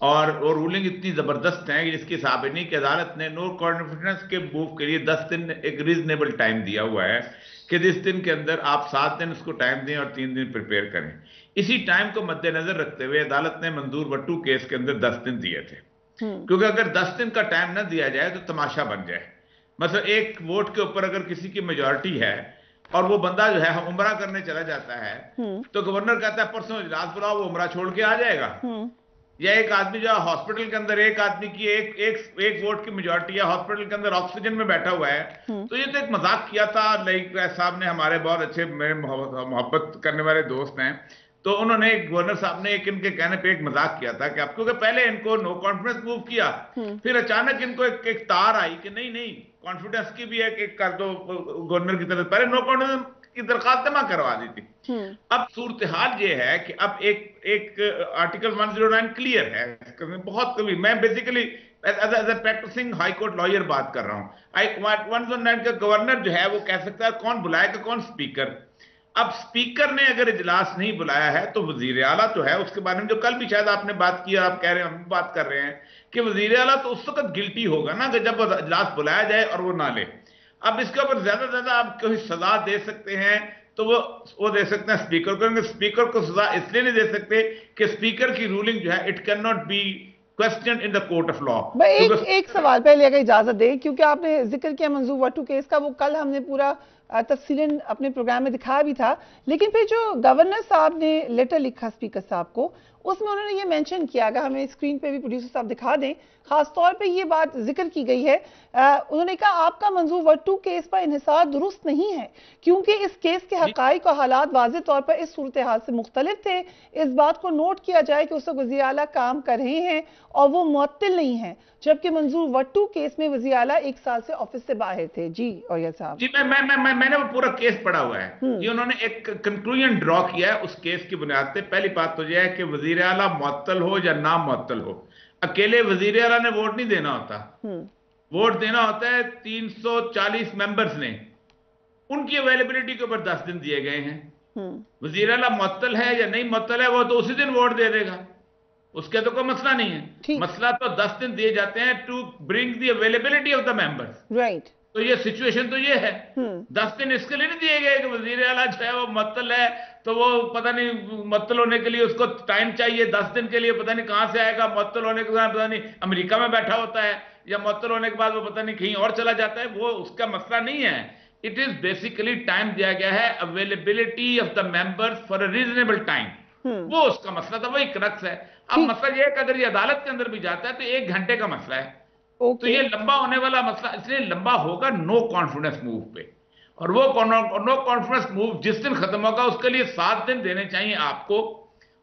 اور وہ رولنگ اتنی زبردست ہے جس کی حساب نہیں کہ عدالت نے نو کانفیڈنس کے موو کے لیے 10 دن ایک ریزنیبل ٹائم دیا ہوا ہے کہ جس دن کے اندر آپ 7 دن اس کو ٹائم دیں اور 3 دن پریپیئر کریں. اسی ٹائم کو مد نظر رکھتے ہوئے عدالت نے منظور وٹو کیس کے اندر 10 دن دیے تھے، کیونکہ اگر 10 دن کا ٹائم نہ دیا جائے تو تماشا بن جائے. مثلا ایک ووٹ کے اوپر اگر کسی کی میجورٹی ہے اور وہ بندہ جو ہے عمرہ کرنے چلا جاتا ہے تو گورنر کہتا ہے پرسوں اجلاس بلاؤ، وہ عمرہ چھوڑ کے آ جائے گا. یا ایک آدمی جو ہاسپٹل کے اندر ایک آدمی کی ایک ووٹ کی میجورٹی ہے، ہاسپٹل کے اندر آکسیجن میں بیٹھا ہوا ہے، تو یہ تو ایک مذاق کیا تھا. لائک صاحب نے، ہمارے بہت اچھے میرے محبت کرنے والے دوست ہیں، تو انہوں نے گورنر صاحب نے ان کے کہنے پہ ایک مذاق کیا تھا کہ آپ، کیونکہ پہلے ان کو نو کانفیڈنس موو کیا، پھر اچانک ان کو ایک تار آئی کہ نہیں کانفیڈنس کی بھی ایک کر دو گورنر کی طرف. پہلے نو کانفیڈنس کی درخواست جمع کروا دی تھی. اب صورتحال یہ ہے کہ اب ایک آرٹیکل 109 کلیئر ہے بہت کبھی. میں basically as a practising high court lawyer بات کر رہا ہوں. 109 کا گورنر جو ہے وہ کہہ سکتا ہے کون بلائے گا، کون سپیکر. اب سپیکر نے اگر اجلاس نہیں بلایا ہے تو وزیر اعلیٰ تو ہے، اس کے بارے میں جو کل بھی شاید آپ نے بات کی، آپ کہہ رہے ہیں، ہم بات کر رہے ہیں کہ وزیر اعلیٰ تو اس وقت گلٹی ہوگا نا کہ جب اجلاس بلایا جائے اور وہ نہ لے. اب اس کے اوپر زیادہ زیادہ آپ کوئی سزا دے سکتے ہیں تو وہ دے سکتے ہیں اسپیکر کو. اسپیکر کو سزا اس لیے نہیں دے سکتے کہ اسپیکر کی رولنگ جو ہے it can not be questioned in the court of law. ایک سوال پہلے اگر اجازت دے، کیونکہ آپ نے ذکر کیا منظور وٹو کیس کا، وہ کل ہم نے پورا تفصیلاً اپنے پروگرام میں دکھایا بھی تھا، لیکن پھر جو گورنر صاحب نے لیٹر لکھا اسپیکر صاحب کو، اس میں انہوں نے یہ مینشن کیا، اگر ہمیں اسکرین پہ بھی پروڈیوسر صاحب دکھا دیں، خاص طور پہ یہ بات ذکر کی گئی ہے. انہوں نے کہا آپ کا منظور وٹو کیس پر انحصار درست نہیں ہے کیونکہ اس کیس کے حقائق اور حالات واضح طور پر اس صورتحال سے مختلف تھے. اس بات کو نوٹ کیا جائے کہ اس وقت وزیر اعلیٰ کام کر رہے ہیں اور وہ معطل نہیں ہیں، جبکہ منظور وٹو کیس میں وزیر اعلیٰ 1 سال سے آفس سے باہر تھے. جی اویہ صاحب. جی میں نے وہ پورا کیس پڑھا ہوا ہے. یہ انہوں نے ایک کنکلوژن ڈرا کیا ہے اس کیس کی بنیاد پہ. پہلی بات تو یہ ہے کہ وزیر اعلیٰ معطل ہو یا نہ معطل ہو، اکیلے وزیر اعلیٰ نے ووٹ نہیں دینا ہوتا. ووٹ دینا ہوتا ہے 340 ممبرز نے، ان کی اویلیبلٹی کے اوپر 10 دن دیے گئے ہیں. وزیر اعلیٰ معطل ہے یا نہیں معطل ہے وہ تو اسی دن ووٹ دے دے گا، اس کے تو کوئی مسئلہ نہیں ہے. مسئلہ تو 10 دن دیے جاتے ہیں to bring the availability of the members. Right. تو یہ سچویشن تو یہ ہے. 10 دن اس کے لیے نہیں دیے گئے کہ وزیر اعلیٰ جو ہے وہ معطل ہے تو وہ پتہ نہیں معطل ہونے کے لیے اس کو ٹائم چاہیے 10 دن کے لیے، پتہ نہیں کہاں سے آئے گا. معطل ہونے کے بعد پتہ نہیں امریکہ میں بیٹھا ہوتا ہے، یا معطل ہونے کے بعد وہ پتہ نہیں کہیں اور چلا جاتا ہے. وہ اس کا مسئلہ نہیں ہے. اٹ از بیسیکلی ٹائم دیا گیا ہے، availability of the members for a reasonable time. وہ اس کا مسئلہ تھا، وہی کرکس ہے. اب مسئلہ یہ ہے کہ اگر یہ عدالت کے اندر بھی جاتا ہے تو 1 گھنٹے کا مسئلہ ہے. تو یہ لمبا ہونے والا مسئلہ اس لیے لمبا ہوگا نو کانفیڈنس موو پہ. اور وہ نو کانفیڈنس موو جس دن ختم ہوگا اس کے لیے 7 دن دینے چاہیے آپ کو،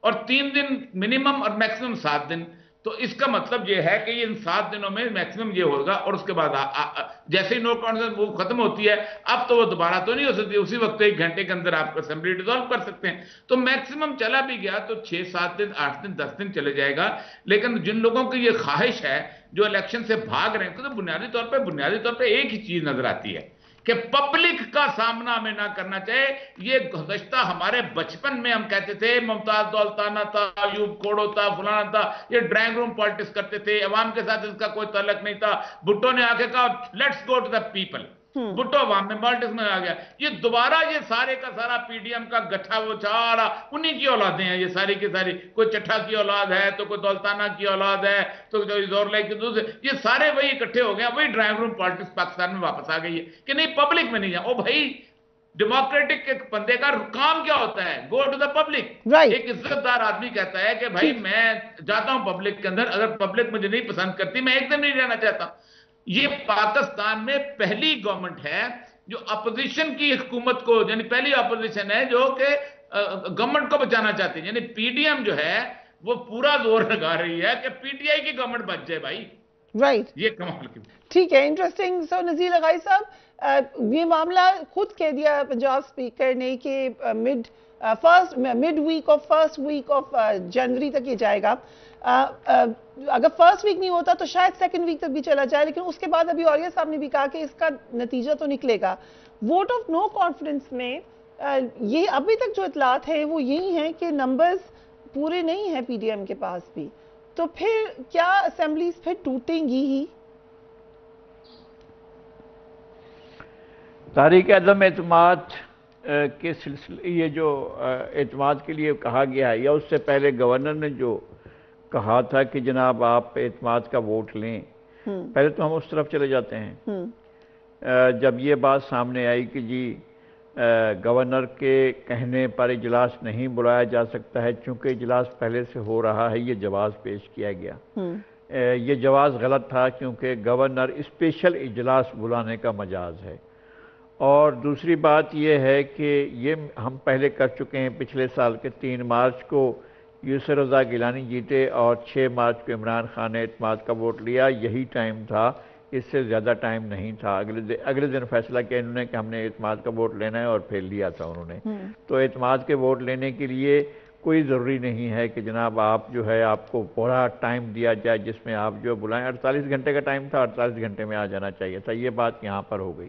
اور 3 دن منیمم اور میکسیمم 7 دن. تو اس کا مطلب یہ ہے کہ یہ ان 7 دنوں میں میکسیمم یہ ہوگا، اور اس کے بعد جیسے ہی نو کانفیڈنس موو ختم ہوتی ہے اب تو وہ دوبارہ تو نہیں ہو سکتی، اسی وقت 1 گھنٹے کے اندر آپ اسمبلی ڈیزالو کر سکتے ہیں. تو میکسیمم چلا بھی گیا تو 6-7 دن 8 دن 10 دن چلے جائے گا. لیکن جن لوگوں کی یہ خواہش ہے جو الیکشن سے بھاگ رہے ہیں، تو بنیادی طور پہ ایک ہی چیز نظر آتی ہے کہ پبلک کا سامنا ہمیں نہ کرنا چاہے. یہ گزشتہ ہمارے بچپن میں ہم کہتے تھے ممتاز دولتانہ تھا، ایوب کوڑو تھا، فلانا تھا، یہ ڈرائنگ روم پالیٹکس کرتے تھے، عوام کے ساتھ اس کا کوئی تعلق نہیں تھا. بھٹو نے آ کے کہا let's go to the people. Bhutto عوام میں پالیٹکس میں آ گیا. یہ دوبارہ یہ سارے کا سارا پی ڈی ایم کا گٹھا وہ سارا انہی کی اولادیں ہیں، یہ ساری کی ساری. کوئی چٹھا کی اولاد ہے تو کوئی دولتانہ کی اولاد ہے تو زور لائی کی دوسرے، یہ سارے وہی اکٹھے ہو گئے. وہی ڈرائنگ روم پالیٹکس پاکستان میں واپس آ گئی ہے کہ نہیں پبلک میں نہیں جائے. او بھائی ڈیموکریٹک ایک بندے کا کام کیا ہوتا ہے؟ Go to the public. ایک عزت دار آدمی کہتا ہے کہ بھائی میں جاتا ہوں پبلک کے اندر، اگر پبلک مجھے نہیں پسند کرتی میں 1 دن نہیں رہنا چاہتا. یہ پاکستان میں پہلی گورنمنٹ ہے جو اپوزیشن کی حکومت کو، یعنی پہلی اپوزیشن ہے جو کہ گورنمنٹ کو بچانا چاہتی ہے. یعنی پی ڈی ایم جو ہے وہ پورا زور لگا رہی ہے کہ پی ٹی آئی کی گورنمنٹ بچ جائے بھائی. رائٹ. یہ کمال کی. ٹھیک ہے، انٹرسٹنگ. سو نذیر لغائی صاحب، یہ معاملہ خود کہہ دیا پنجاب اسپیکر نے کہ mid week of first week of جنوری تک یہ جائے گا. اگر فرسٹ ویک نہیں ہوتا تو شاید سیکنڈ ویک تک بھی چلا جائے، لیکن اس کے بعد ابھی اولیہ صاحب نے بھی کہا کہ اس کا نتیجہ تو نکلے گا. ووٹ آف نو کانفیڈنس میں یہ ابھی تک جو اطلاعات ہیں وہ یہی ہیں کہ نمبرز پورے نہیں ہیں پی ڈی ایم کے پاس بھی، تو پھر کیا اسمبلیز پھر ٹوٹیں گی ہی؟ تحریک عدم اعتماد کے سلسلے یہ جو اعتماد کے لیے کہا گیا ہے، یا اس سے پہلے گورنر نے جو کہا تھا کہ جناب آپ اعتماد کا ووٹ لیں، پہلے تو ہم اس طرف چلے جاتے ہیں۔ جب یہ بات سامنے آئی کہ جی گورنر کے کہنے پر اجلاس نہیں بلایا جا سکتا ہے چونکہ اجلاس پہلے سے ہو رہا ہے، یہ جواز پیش کیا گیا۔ یہ جواز غلط تھا کیونکہ گورنر اسپیشل اجلاس بلانے کا مجاز ہے۔ اور دوسری بات یہ ہے کہ یہ ہم پہلے کر چکے ہیں، پچھلے سال کے 3 مارچ کو یسر رضا گیلانی جیتے اور 6 مارچ کو عمران خان نے اعتماد کا ووٹ لیا، یہی ٹائم تھا، اس سے زیادہ ٹائم نہیں تھا۔ اگلے دن فیصلہ کیا انہوں نے کہ ہم نے اعتماد کا ووٹ لینا ہے اور پھر لیا تھا انہوں نے۔ تو اعتماد کے ووٹ لینے کے لیے کوئی ضروری نہیں ہے کہ جناب آپ جو ہے آپ کو پورا ٹائم دیا جائے جس میں آپ جو بلائیں۔ 48 گھنٹے کا ٹائم تھا، 48 گھنٹے میں آ جانا چاہیے تھا، یہ بات یہاں پر ہو گئی۔